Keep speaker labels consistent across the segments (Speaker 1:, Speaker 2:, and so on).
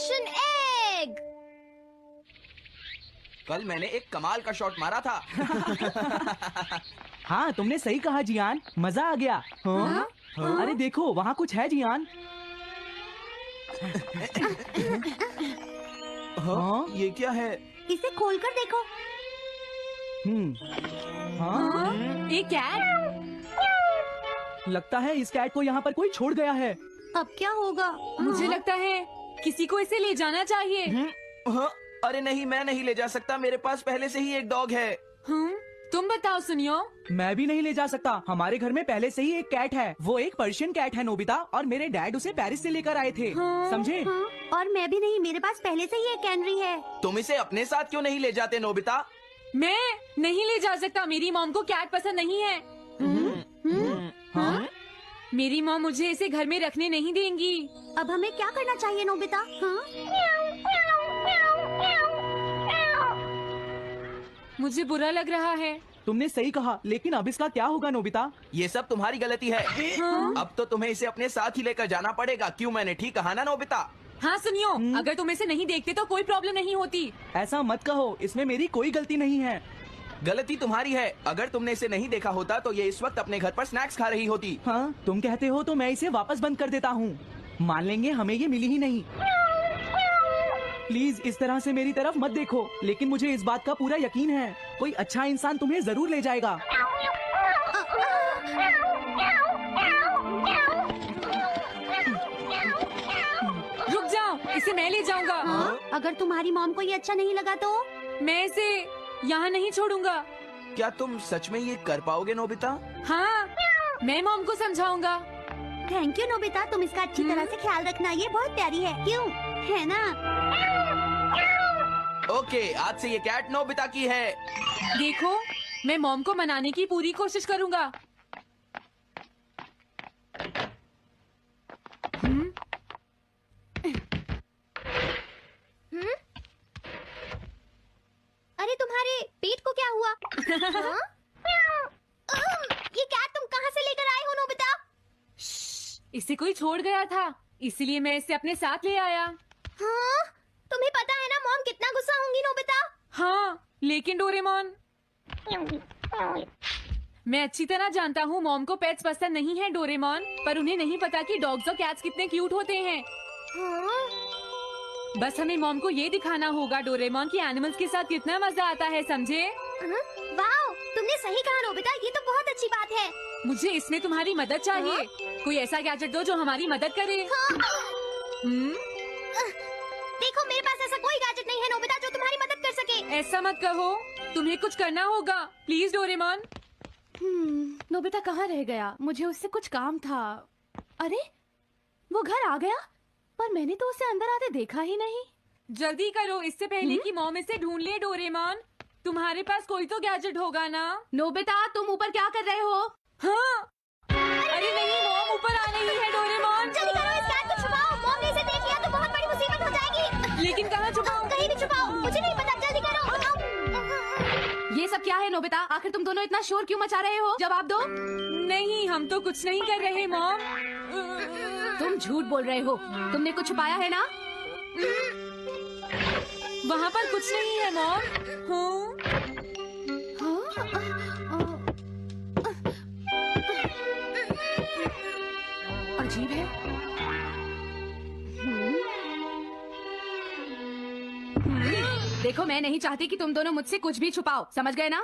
Speaker 1: Incarnation egg.
Speaker 2: कल मैंने एक कमाल का शॉट मारा था।
Speaker 3: हाँ, तुमने सही कहा जियान, मजा आ गया। हाँ? अरे देखो, वहाँ कुछ है जियान। हाँ?
Speaker 2: ये क्या है?
Speaker 1: इसे खोलकर देखो।
Speaker 3: हाँ?
Speaker 4: एक कैट।
Speaker 3: लगता है इस कैट को यहाँ पर कोई छोड़ गया है।
Speaker 1: अब क्या होगा?
Speaker 4: मुझे लगता है किसी को इसे ले जाना चाहिए।
Speaker 2: हाँ? अरे नहीं, मैं नहीं ले जा सकता, मेरे पास पहले से ही एक डॉग है।
Speaker 4: तुम बताओ सुनियो।
Speaker 3: मैं भी नहीं ले जा सकता, हमारे घर में पहले से ही एक कैट है। वो एक पर्शियन कैट है नोबिता, और मेरे डैड उसे पेरिस से लेकर आए थे। समझे?
Speaker 1: हाँ, और मैं भी नहीं, मेरे पास पहले से ही एक कैनरी है।
Speaker 2: तुम इसे अपने साथ क्यों नहीं ले जाते नोबिता?
Speaker 4: मैं नहीं ले जा सकता, मेरी मॉम को कैट पसंद नहीं है।
Speaker 3: हाँ?
Speaker 4: मेरी मॉम मुझे इसे घर में रखने नहीं देंगी।
Speaker 1: अब हमें क्या करना चाहिए नोबिता? हाँ?
Speaker 4: मुझे बुरा लग रहा है।
Speaker 3: तुमने सही कहा, लेकिन अब इसका क्या होगा नोबिता?
Speaker 2: ये सब तुम्हारी गलती है।
Speaker 4: हाँ?
Speaker 2: अब तो तुम्हें इसे अपने साथ ही लेकर जाना पड़ेगा। क्यों, मैंने ठीक कहा ना नोबिता?
Speaker 4: हाँ सुनियो, अगर तुम इसे नहीं देखते तो कोई प्रॉब्लम नहीं होती।
Speaker 3: ऐसा मत कहो, इसमें मेरी कोई गलती नहीं है।
Speaker 2: गलती तुम्हारी है। अगर तुमने इसे नहीं देखा होता तो ये इस वक्त अपने घर पर स्नैक्स खा रही होती।
Speaker 3: हाँ, तुम कहते हो तो मैं इसे वापस बंद कर देता हूँ। मान लेंगे हमें ये मिली ही नहीं। प्लीज इस तरह से मेरी तरफ मत देखो, लेकिन मुझे इस बात का पूरा यकीन है, कोई अच्छा इंसान तुम्हें जरूर ले जाएगा।
Speaker 4: रुक जाओ, इसे मैं ले जाऊंगा।
Speaker 1: हाँ? अगर तुम्हारी मॉम को ये अच्छा नहीं लगा तो?
Speaker 4: मैं इसे यहाँ नहीं छोड़ूंगा।
Speaker 2: क्या तुम सच में ये कर पाओगे नोबिता?
Speaker 4: हाँ, मैं मॉम को समझाऊंगा।
Speaker 1: थैंक यू नोबिता, तुम इसका अच्छी तरह से ख्याल रखना, ये बहुत प्यारी है। क्यों, है ना?
Speaker 2: ओके, आज से ये कैट नोबिता की है।
Speaker 4: देखो, मैं मॉम को मनाने की पूरी कोशिश करूंगा।
Speaker 1: अरे तुम्हारे पेट को क्या हुआ? हाँ? ये कैट तुम कहाँ से लेकर आए हो नोबिता?
Speaker 4: इसे कोई छोड़ गया था, इसलिए मैं इसे अपने साथ ले आया।
Speaker 1: हाँ? तुम्हें पता है ना मॉम कितना गुस्सा होंगी नोबिता?
Speaker 4: हाँ, लेकिन डोरेमोन, मैं अच्छी तरह जानता हूँ मॉम को पेट्स पसंद नहीं है डोरेमोन, पर उन्हें नहीं पता कि डॉग्स और कैट्स कितने क्यूट होते हैं।
Speaker 1: हाँ?
Speaker 4: बस हमें मॉम को ये दिखाना होगा डोरेमोन कि एनिमल्स के साथ कितना मजा आता है, समझे?
Speaker 1: वाओ, तुमने सही कहा नोबिता, ये तो बहुत अच्छी बात है।
Speaker 4: मुझे इसमें तुम्हारी मदद चाहिए। कोई ऐसा गैजेट दो जो हमारी मदद करे।
Speaker 1: देखो, मेरे पास ऐसा कोई गैजेट नहीं है नोबिता जो तुम्हारी मदद कर सके।
Speaker 4: ऐसा मत कहो, तुम्हें कुछ करना होगा, प्लीज डोरेमोन।
Speaker 5: नोबिता कहाँ रह गया? मुझे उससे कुछ काम था। अरे, वो घर आ गया, पर मैंने तो उसे अंदर आते देखा ही नहीं।
Speaker 4: जल्दी करो, इससे पहले कि मॉम इसे ढूंढ ले। डोरेमोन, तुम्हारे पास कोई तो गैजेट होगा ना?
Speaker 5: नोबिता, तुम ऊपर क्या कर रहे हो?
Speaker 4: हाँ? अरे नहीं, मॉम ऊपर आ रही है। डोरेमोन,
Speaker 1: जल्दी करो, इस कैट को छुपाओ। मॉम ने इसे देख लिया तो बहुत बड़ी मुसीबत हो जाएगी।
Speaker 4: लेकिन कहाँ छुपाऊं?
Speaker 1: कहीं भी छुपाओ, मुझे नहीं पता, जल्दी करो।
Speaker 5: ये सब क्या है नोबिता? आखिर तुम दोनों इतना शोर क्यों मचा रहे हो? जवाब दो।
Speaker 4: नहीं, हम तो कुछ नहीं कर रहे मॉम।
Speaker 5: तुम झूठ बोल रहे हो, तुमने कुछ छुपाया है ना?
Speaker 4: वहाँ पर कुछ नहीं है मॉम।
Speaker 5: अजीब है। देखो, मैं नहीं चाहती कि तुम दोनों मुझसे कुछ भी छुपाओ, समझ गए ना?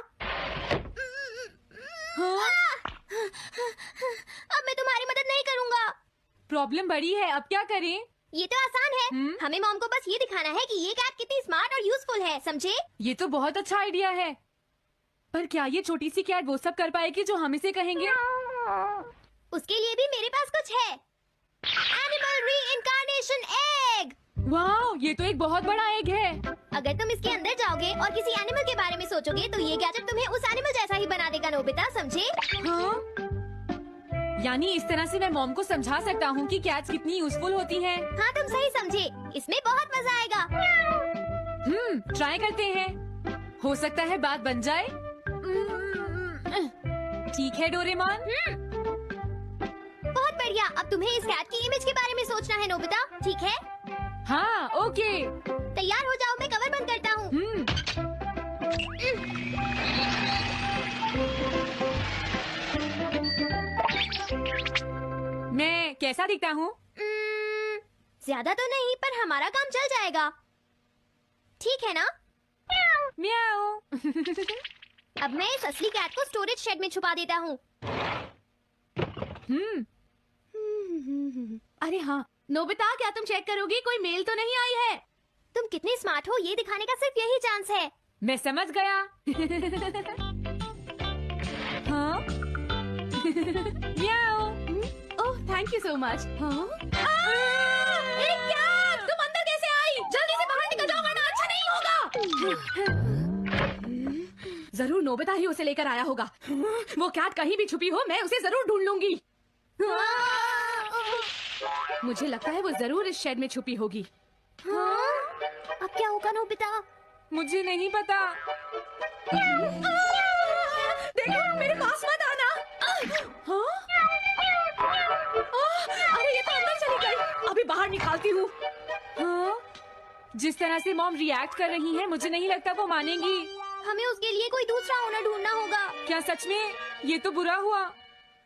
Speaker 1: अब मैं तुम्हारी मदद नहीं करूँगा।
Speaker 4: प्रॉब्लम बड़ी है, अब क्या करें?
Speaker 1: ये तो आसान है। हमें मॉम को बस ये दिखाना है कि ये कैट कितनी स्मार्ट और यूजफुल है, समझे?
Speaker 4: ये तो बहुत अच्छा आइडिया है, पर क्या ये छोटी सी कैट वो सब कर पाएगी जो हम इसे कहेंगे?
Speaker 1: उसके लिए भी मेरे पास कुछ है। Animal reincarnation egg.
Speaker 4: वाह, ये तो एक बहुत बड़ा एग है।
Speaker 1: अगर तुम इसके अंदर जाओगे और किसी एनिमल के बारे में सोचोगे तो ये गैजेट तुम्हें उस एनिमल जैसा ही बना देगा नोबिता, समझे?
Speaker 4: हाँ? यानी इस तरह से मैं मॉम को समझा सकता हूँ कि कैट्स कितनी यूजफुल होती हैं।
Speaker 1: हाँ, तुम सही समझे, इसमें बहुत मजा आएगा।
Speaker 4: ट्राई करते हैं, हो सकता है बात बन जाए। ठीक है डोरेमोन।
Speaker 1: बहुत बढ़िया, अब तुम्हें इस कैट की इमेज के बारे में सोचना है नोबिता, ठीक है?
Speaker 4: हाँ ओके।
Speaker 1: तैयार हो जाओ, मैं कवर बंद करता हूँ।
Speaker 4: मैं कैसा दिखता हूँ?
Speaker 1: ज्यादा तो नहीं, पर हमारा काम चल जाएगा। ठीक है ना?
Speaker 4: म्याऊ।
Speaker 1: अब मैं इस असली कैट को स्टोरेज शेड में छुपा देता हूँ।
Speaker 5: अरे हाँ नोबिता, क्या तुम चेक करोगी कोई मेल तो नहीं आई है?
Speaker 1: तुम कितने स्मार्ट हो ये दिखाने का सिर्फ यही चांस है।
Speaker 4: मैं समझ गया। हाँ? म्याऊ।
Speaker 5: Oh thank you so much. अरे क्या तुम अंदर कैसे आई? जल्दी से बाहर निकल जाओ वरना अच्छा नहीं होगा। जरूर नोबिता ही उसे लेकर आया होगा। वो कैट कहीं भी छुपी हो मैं उसे जरूर ढूंढ लूंगी। मुझे लगता है वो जरूर इस शेड में छुपी होगी।
Speaker 1: अब क्या होगा नोबिता?
Speaker 4: मुझे नहीं पता।
Speaker 5: देखो मेरे पास मत आना। हाँ? अरे ये तो अंदर चली गई। अभी बाहर निकालती हूँ।
Speaker 4: हाँ? जिस तरह से मॉम रिएक्ट कर रही है मुझे नहीं लगता वो मानेगी।
Speaker 1: हमें उसके लिए कोई दूसरा ओनर ढूंढना होगा।
Speaker 4: क्या सच में? ये तो बुरा हुआ।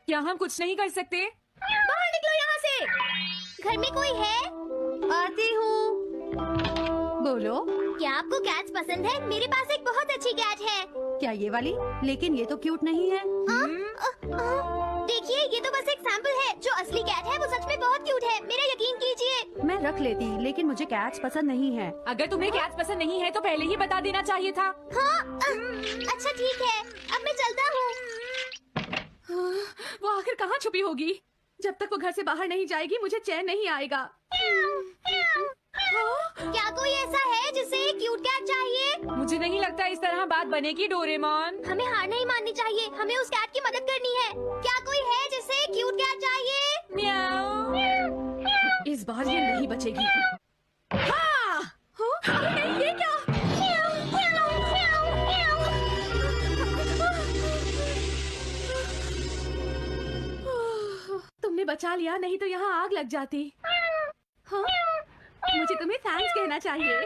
Speaker 4: क्या हम कुछ नहीं कर सकते?
Speaker 1: बाहर निकलो यहाँ से। घर में कोई है? आती हूँ।
Speaker 5: बोलो।
Speaker 1: क्या आपको कैट्स पसंद है? मेरे पास एक बहुत अच्छी कैट है।
Speaker 5: क्या ये वाली? लेकिन ये तो क्यूट नहीं है।
Speaker 1: देखिए ये तो बस एक सैंपल है। जो असली कैट है वो सच में बहुत क्यूट है, मेरा यकीन कीजिए।
Speaker 5: मैं रख लेती लेकिन मुझे कैट्स पसंद नहीं है।
Speaker 4: अगर तुम्हें कैट्स पसंद नहीं है तो पहले ही बता देना चाहिए था।
Speaker 1: हाँ, अच्छा ठीक है, अब मैं चलता हूँ।
Speaker 5: वो आखिर कहाँ छुपी होगी? जब तक वो घर से बाहर नहीं जाएगी मुझे चैन नहीं आएगा।
Speaker 1: क्या कोई ऐसा है जिसे एक क्यूट कैट चाहिए?
Speaker 4: मुझे नहीं लगता इस तरह बात बनेगी डोरेमोन।
Speaker 1: हमें हार नहीं माननी चाहिए, हमें उस कैट की मदद करनी है। क्या कोई है जिसे एक क्यूट कैट चाहिए?
Speaker 4: म्याऊ।
Speaker 5: इस बार ये नहीं बचेगी। हाँ! अरे नहीं, ये क्या? तुमने बचा लिया, नहीं तो यहाँ आग लग जाती। हाँ? मुझे तुम्हें थैंक्स कहना चाहिए।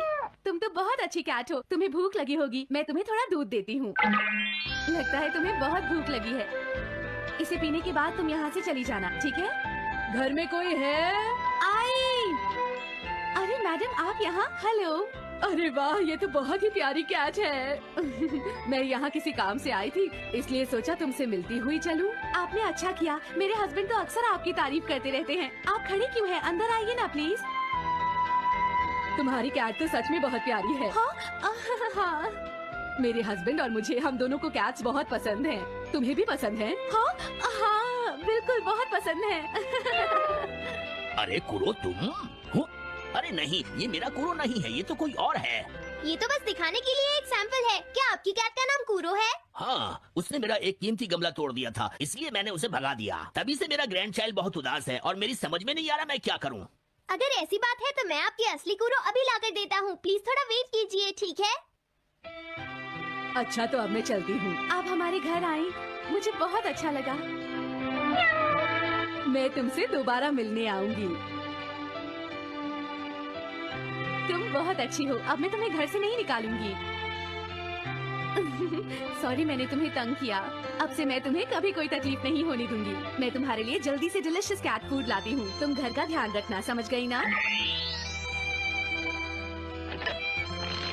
Speaker 5: तुम तो बहुत अच्छी कैट हो। तुम्हें भूख लगी होगी, मैं तुम्हें थोड़ा दूध देती हूँ। लगता है तुम्हें बहुत भूख लगी है। इसे पीने के बाद तुम यहाँ से चली जाना, ठीक है? घर में कोई है? आई! अरे मैडम आप यहाँ? हेलो। अरे वाह, ये तो बहुत ही प्यारी कैट है। मैं यहाँ किसी काम से आई थी, इसलिए सोचा तुमसे मिलती हुई चलूं। आपने अच्छा किया। मेरे हस्बैंड तो अक्सर आपकी तारीफ करते रहते हैं। आप खड़ी क्यों हैं? अंदर आइए ना प्लीज। तुम्हारी कैट तो सच में बहुत प्यारी है। हाँ? हाँ। मेरे हस्बैंड और मुझे, हम दोनों को कैट्स बहुत पसंद हैं। तुम्हें भी पसंद है? हाँ हाँ बिल्कुल बहुत पसंद है।
Speaker 6: अरे कुरो तुम हो? अरे नहीं, ये मेरा कुरो नहीं है, ये तो कोई और है।
Speaker 1: ये तो बस दिखाने के लिए एक सैंपल है। क्या आपकी कैट का नाम कुरो है?
Speaker 6: हाँ, उसने मेरा एक कीमती गमला तोड़ दिया था, इसलिए मैंने उसे भगा दिया। तभी से मेरा ग्रैंड चाइल्ड बहुत उदास है और मेरी समझ में नहीं आ रहा मैं क्या करूँ।
Speaker 1: अगर ऐसी बात है तो मैं आपकी असली कुरो अभी लाकर देता हूँ। प्लीज थोड़ा वेट कीजिए, ठीक है?
Speaker 5: अच्छा तो अब मैं चलती हूँ। आप हमारे घर आई, मुझे बहुत अच्छा लगा। मैं तुमसे दोबारा मिलने आऊंगी। तुम बहुत अच्छी हो। अब मैं तुम्हें घर से नहीं निकालूंगी। सॉरी मैंने तुम्हें तंग किया। अब से मैं तुम्हें कभी कोई तकलीफ नहीं होने दूंगी। मैं तुम्हारे लिए जल्दी से डिलिशियस कैट फूड लाती हूँ। तुम घर का ध्यान रखना, समझ गई ना?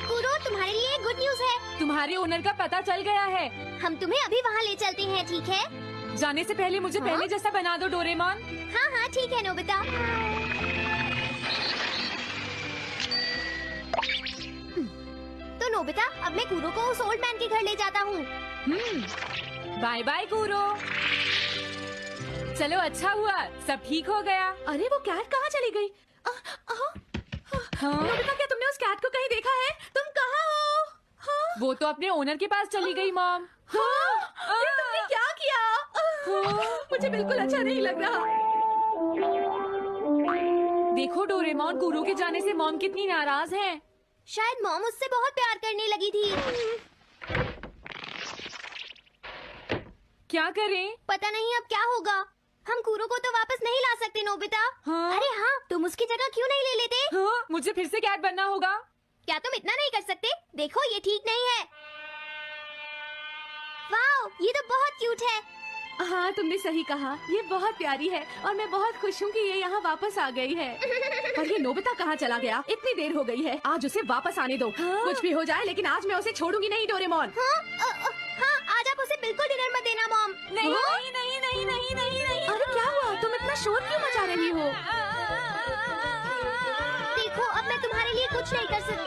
Speaker 1: कुरो तुम्हारे लिए गुड न्यूज है।
Speaker 4: तुम्हारे ओनर का पता चल गया है।
Speaker 1: हम तुम्हें अभी वहाँ ले चलते हैं, ठीक है?
Speaker 4: जाने से पहले मुझे
Speaker 1: हाँ?
Speaker 4: पहले जैसा बना दो डोरेमोन।
Speaker 1: हाँ हाँ ठीक है नोबिता। तो नोबिता, अब मैं कुरो को उस ओल्ड मैन के घर ले जाता हूँ।
Speaker 4: बाय बाय कुरो। चलो अच्छा हुआ, सब ठीक हो गया।
Speaker 5: अरे वो कैट कहाँ चली गई?
Speaker 4: हाँ?
Speaker 5: नोबिता क्या तुमने उस कैट को कहीं देखा है? तुम कहाँ हो? हाँ?
Speaker 4: वो तो अपने ओनर के पास चली गई मॉम।
Speaker 5: हाँ? ये तुमने क्या किया? मुझे बिल्कुल अच्छा नहीं लग रहा।
Speaker 4: देखो डोरेमोन, कुरो के जाने से मॉम कितनी नाराज हैं।
Speaker 1: शायद मॉम उससे बहुत प्यार करने लगी थी।
Speaker 4: क्या करें?
Speaker 1: पता नहीं अब क्या होगा। हम कूरो को तो वापस नहीं ला सकते नोबिता।
Speaker 4: हाँ?
Speaker 1: अरे हाँ, तुम उसकी जगह क्यों नहीं ले लेते?
Speaker 4: हाँ, मुझे फिर से कैट बनना होगा।
Speaker 1: क्या तुम इतना नहीं कर सकते? देखो ये ठीक नहीं है। वाओ, ये तो बहुत क्यूट है।
Speaker 5: हाँ, तुमने सही कहा, ये बहुत प्यारी है और मैं बहुत खुश हूँ कि ये यहाँ वापस आ गई है। पर ये नोबिता कहाँ चला गया? इतनी देर हो गई है, आज उसे वापस आने दो। कुछ भी हो जाए, लेकिन आज मैं उसे छोड़ूंगी नहीं डोरेमोन।
Speaker 1: हाँ, आज आप उसे बिल्कुल डिनर मत देना मॉम।
Speaker 4: नहीं
Speaker 5: हाँ?
Speaker 4: नहीं नहीं नहीं नहीं नहीं नहीं।
Speaker 5: अरे क्या हुआ? तुम इतना शोर क्यों मचा रही हो?
Speaker 1: देखो, अब मैं तुम्हारे लिए कुछ नहीं कर सकती।